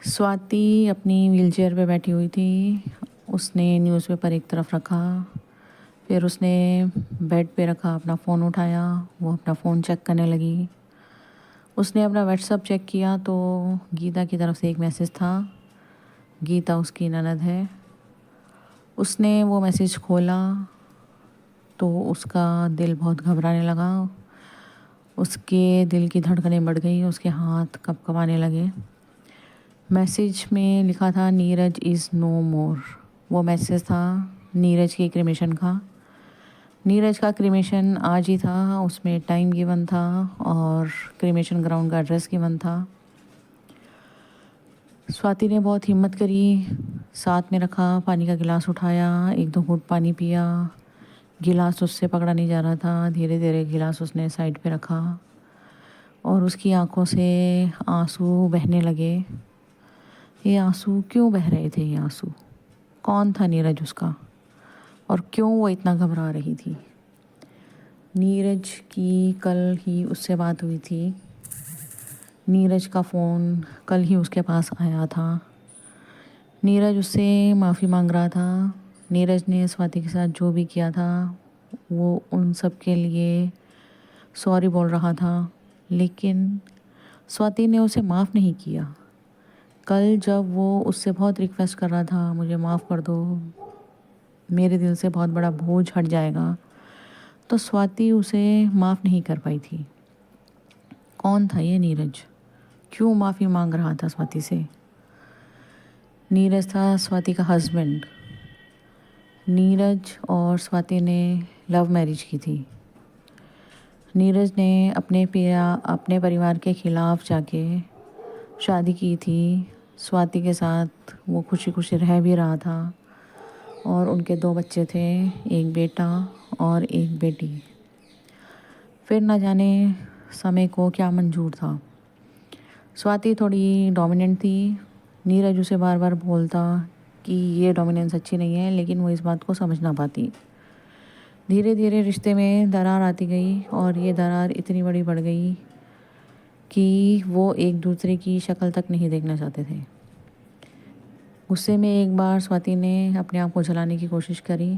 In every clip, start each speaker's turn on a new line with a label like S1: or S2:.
S1: स्वाति अपनी व्हीलचेयर पे बैठी हुई थी। उसने न्यूज़पेपर एक तरफ रखा, फिर उसने बेड पे रखा, अपना फ़ोन उठाया, वो अपना फ़ोन चेक करने लगी। उसने अपना व्हाट्सएप चेक किया तो गीता की तरफ से एक मैसेज था। गीता उसकी ननद है। उसने वो मैसेज खोला तो उसका दिल बहुत घबराने लगा। उसके दिल की धड़कनें बढ़ गई, उसके हाथ कँपकँपाने लगे। मैसेज में लिखा था नीरज इज़ नो मोर। वो मैसेज था नीरज के क्रिमेशन का। नीरज का क्रिमेशन आज ही था, उसमें टाइम गिवन था और क्रिमेशन ग्राउंड का एड्रेस गिवन था। स्वाति ने बहुत हिम्मत करी, साथ में रखा, पानी का गिलास उठाया, एक दो घूंट पानी पिया। गिलास उससे पकड़ा नहीं जा रहा था। धीरे धीरे गिलास उसने साइड पे रखा और उसकी आंखों से आंसू बहने लगे। ये आंसू क्यों बह रहे थे? ये आंसू कौन था नीरज उसका, और क्यों वो इतना घबरा रही थी? नीरज की कल ही उससे बात हुई थी। नीरज का फ़ोन कल ही उसके पास आया था। नीरज उससे माफ़ी मांग रहा था। नीरज ने स्वाति के साथ जो भी किया था वो उन सब के लिए सॉरी बोल रहा था, लेकिन स्वाति ने उसे माफ़ नहीं किया। कल जब वो उससे बहुत रिक्वेस्ट कर रहा था, मुझे माफ़ कर दो, मेरे दिल से बहुत बड़ा बोझ हट जाएगा, तो स्वाति उसे माफ़ नहीं कर पाई थी। कौन था ये नीरज? क्यों माफ़ी मांग रहा था स्वाति से? नीरज था स्वाति का हस्बैंड। नीरज और स्वाति ने लव मैरिज की थी। नीरज ने अपने परिवार के ख़िलाफ़ जाके शादी की थी। स्वाति के साथ वो खुशी खुशी रह भी रहा था और उनके 2 बच्चे थे, एक बेटा और एक बेटी। फिर न जाने समय को क्या मंजूर था। स्वाति थोड़ी डोमिनेंट थी। नीरज उसे बार बार बोलता कि ये डोमिनेंस अच्छी नहीं है, लेकिन वो इस बात को समझ ना पाती। धीरे धीरे रिश्ते में दरार आती गई और ये दरार इतनी बड़ी बढ़ गई कि वो एक दूसरे की शक्ल तक नहीं देखना चाहते थे। गुस्से में एक बार स्वाति ने अपने आप को जलाने की कोशिश करी।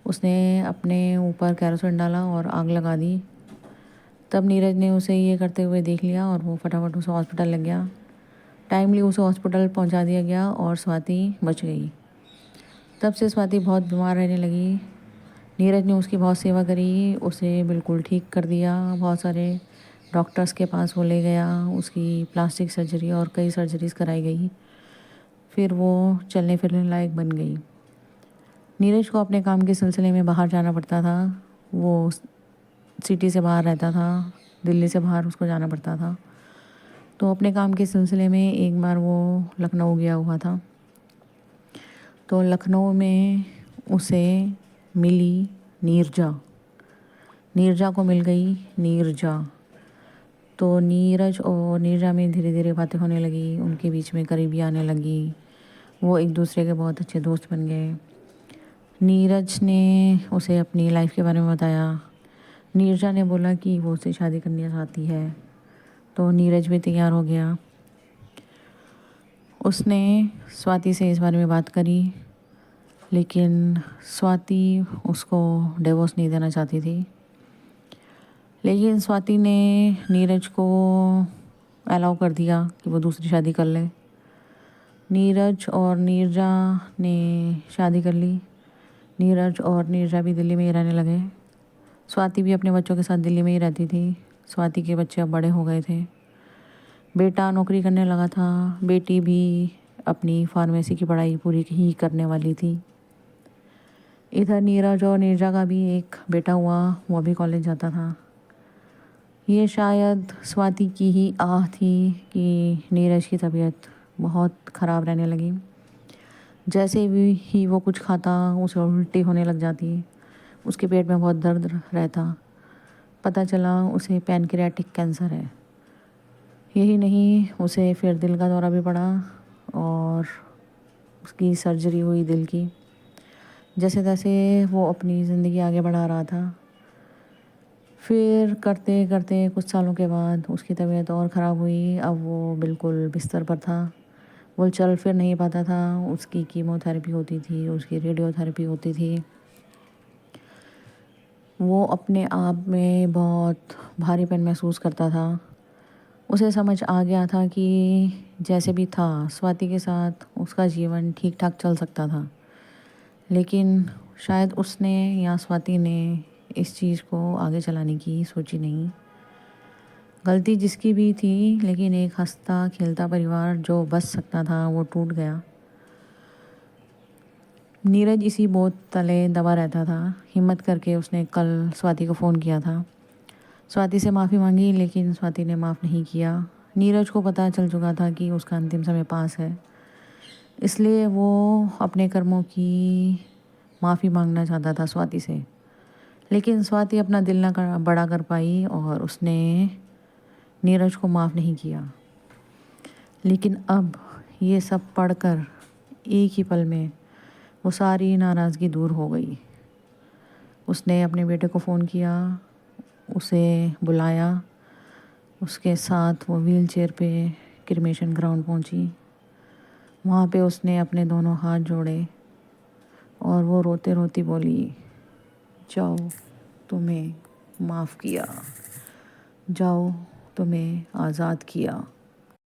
S1: उसने अपने ऊपर कैरोसिन डाला और आग लगा दी। तब नीरज ने उसे ये करते हुए देख लिया और वो फटाफट उसे हॉस्पिटल लग गया। टाइमली उसे हॉस्पिटल पहुंचा दिया गया और स्वाति बच गई। तब से स्वाति बहुत बीमार रहने लगी। नीरज ने उसकी बहुत सेवा करी, उसे बिल्कुल ठीक कर दिया। बहुत सारे डॉक्टर्स के पास वो ले गया, उसकी प्लास्टिक सर्जरी और कई सर्जरीज कराई गई। फिर वो चलने फिरने लायक बन गई। नीरज को अपने काम के सिलसिले में बाहर जाना पड़ता था। वो सिटी से बाहर रहता था, दिल्ली से बाहर उसको जाना पड़ता था। तो अपने काम के सिलसिले में एक बार वो लखनऊ गया हुआ था। तो लखनऊ में उसे मिली नीरजा। नीरजा को मिल गई नीरजा। तो नीरज और नीरजा में धीरे धीरे बातें होने लगी, उनके बीच में करीबी आने लगी। वो एक दूसरे के बहुत अच्छे दोस्त बन गए। नीरज ने उसे अपनी लाइफ के बारे में बताया। नीरजा ने बोला कि वो उससे शादी करना चाहती है, तो नीरज भी तैयार हो गया। उसने स्वाति से इस बारे में बात करी, लेकिन स्वाति उसको डिवोर्स नहीं देना चाहती थी। लेकिन स्वाति ने नीरज को अलाउ कर दिया कि वो दूसरी शादी कर ले। नीरज और नीरजा ने शादी कर ली। नीरज और नीरजा भी दिल्ली में ही रहने लगे। स्वाति भी अपने बच्चों के साथ दिल्ली में ही रहती थी। स्वाति के बच्चे अब बड़े हो गए थे। बेटा नौकरी करने लगा था, बेटी भी अपनी फार्मेसी की पढ़ाई पूरी ही करने वाली थी। इधर नीरज और नीरजा का भी एक बेटा हुआ, वो भी कॉलेज जाता था। ये शायद स्वाति की ही आह थी कि नीरज की तबीयत बहुत ख़राब रहने लगी। जैसे भी ही वो कुछ खाता उसे उल्टी होने लग जाती, उसके पेट में बहुत दर्द रहता। पता चला उसे पैनक्रियाटिक कैंसर है। यही नहीं, उसे फिर दिल का दौरा भी पड़ा और उसकी सर्जरी हुई दिल की। जैसे तैसे वो अपनी ज़िंदगी आगे बढ़ा रहा था। फिर करते करते कुछ सालों के बाद उसकी तबीयत और ख़राब हुई। अब वो बिल्कुल बिस्तर पर था। वो चल फिर नहीं पाता था, उसकी कीमोथेरेपी होती थी, उसकी रेडियोथेरेपी होती थी। वो अपने आप में बहुत भारीपन महसूस करता था। उसे समझ आ गया था कि जैसे भी था स्वाति के साथ उसका जीवन ठीक ठाक चल सकता था, लेकिन शायद उसने या स्वाति ने इस चीज़ को आगे चलाने की सोची नहीं। गलती जिसकी भी थी, लेकिन एक हंसता खेलता परिवार जो बच सकता था वो टूट गया। नीरज इसी बोझ तले दबा रहता था। हिम्मत करके उसने कल स्वाति को फ़ोन किया था। स्वाति से माफ़ी मांगी, लेकिन स्वाति ने माफ़ नहीं किया। नीरज को पता चल चुका था कि उसका अंतिम समय पास है, इसलिए वो अपने कर्मों की माफ़ी मांगना चाहता था स्वाति से। लेकिन स्वाति अपना दिल ना बड़ा कर पाई और उसने नीरज को माफ़ नहीं किया। लेकिन अब ये सब पढ़कर एक ही पल में वो सारी नाराज़गी दूर हो गई। उसने अपने बेटे को फ़ोन किया, उसे बुलाया। उसके साथ वो व्हीलचेयर पे क्रिमेशन ग्राउंड पहुंची। वहाँ पे उसने अपने दोनों हाथ जोड़े और वो रोते रोती बोली, जाओ तुम्हें माफ़ किया, जाओ तुम्हें आज़ाद किया।